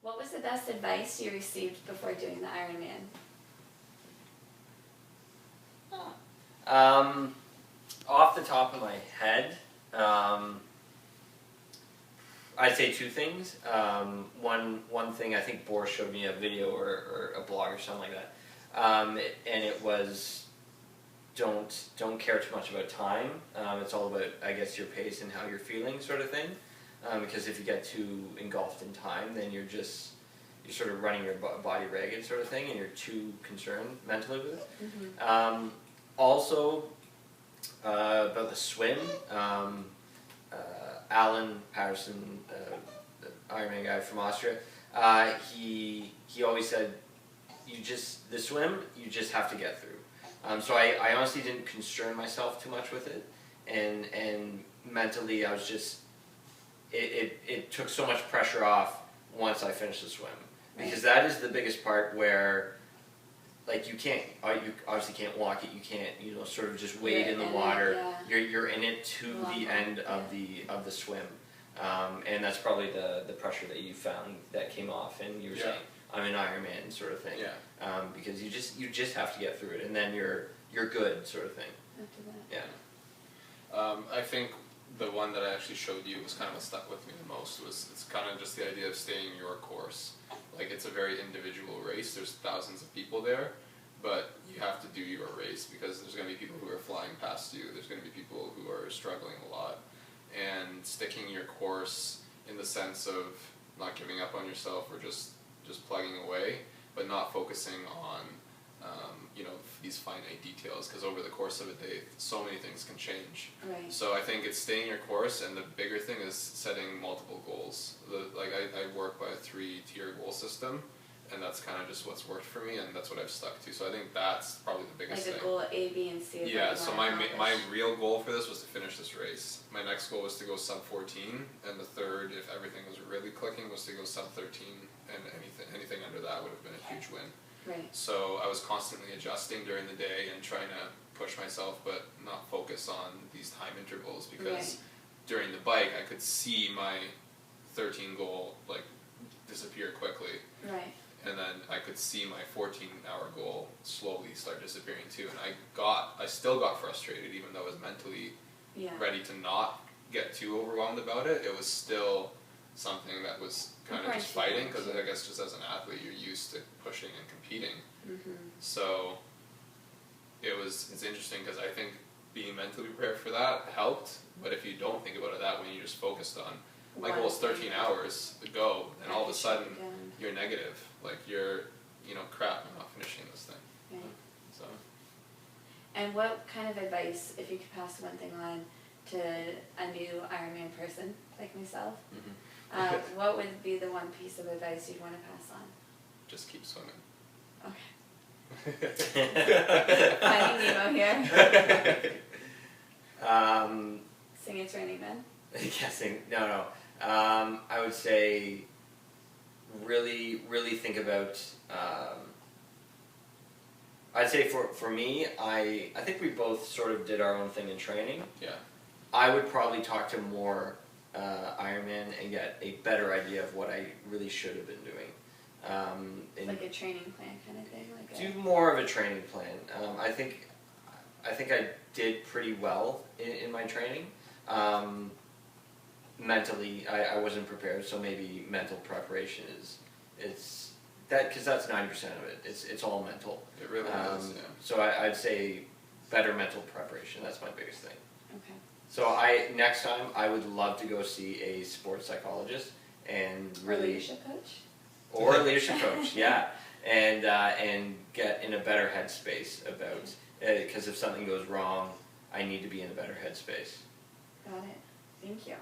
What was the best advice you received before doing the Ironman? Off the top of my head, I'd say two things. One thing, I think Boris showed me a video or a blog or something like that, and it was don't care too much about time. It's all about, I guess, your pace and how you're feeling, sort of thing. Because if you get too engulfed in time, then you're sort of running your body ragged, sort of thing, and you're too concerned mentally with it. Mm-hmm. Also, about the swim, Alan Patterson, the Ironman guy from Austria, he always said, the swim, you just have to get through. So I honestly didn't concern myself too much with it, and mentally I was just, it took so much pressure off once I finished the swim. Because that is the biggest part where, like, you obviously can't walk it, you can't, sort of just wade in the water. You're in it to the end of the swim. And that's probably the pressure that you found that came off, and you were saying, I'm an Ironman, sort of thing. Because you just have to get through it, and then you're good, sort of thing. After that. I think the one that I actually showed you was kind of what stuck with me the most. It's kind of just the idea of staying your course. Like, it's a very individual race. There's thousands of people there, but you have to do your race because there's going to be people who are flying past you. There's going to be people who are struggling a lot. And sticking your course in the sense of not giving up on yourself or just plugging away, but not focusing on these finite details, because over the course of a day, so many things can change. Right. So I think it's staying your course, and the bigger thing is setting multiple goals. I work by a 3-tier goal system, and that's kind of just what's worked for me, and that's what I've stuck to. So I think that's probably the biggest thing. Like a goal A, B, and C. Yeah, so my real goal for this was to finish this race. My next goal was to go sub 14, and the third, if everything was really clicking, was to go sub 13, and anything under that would have been a huge win. Right. So I was constantly adjusting during the day and trying to push myself, but not focus on these time intervals, because during the bike I could see my 13 goal disappear quickly. Right. And then I could see my 14-hour goal slowly start disappearing too, and I still got frustrated, even though I was mentally ready to not get too overwhelmed about it. It was still something that was kind of just fighting, because I guess just as an athlete you're used to pushing and competing. So it's interesting, because I think being mentally prepared for that helped, but if you don't think about it that way, you just focused on my goal is 13 hours to go, and all of a sudden you're negative, like you're crap, I'm not finishing this thing. Right. So. And what kind of advice, if you could pass one thing on to a new Ironman person like myself, what would be the one piece of advice you'd want to pass on? Just keep swimming. Okay. Finding Nemo here. Sing It's Raining Men. Guessing. No. I would say really think about, I'd say for me, I think we both sort of did our own thing in training. Yeah. I would probably talk to more Ironman and get a better idea of what I really should have been doing. Like a training plan kind of thing? Do more of a training plan. I think I did pretty well in my training. Mentally, I wasn't prepared, so maybe mental preparation because that's 90% of it. It's all mental. It really is. Yeah. So I'd say better mental preparation. That's my biggest thing. Okay. So next time I would love to go see a sports psychologist and really leadership coach. Or a leadership coach, yeah, and get in a better headspace about, because if something goes wrong, I need to be in a better headspace. Got it. Thank you.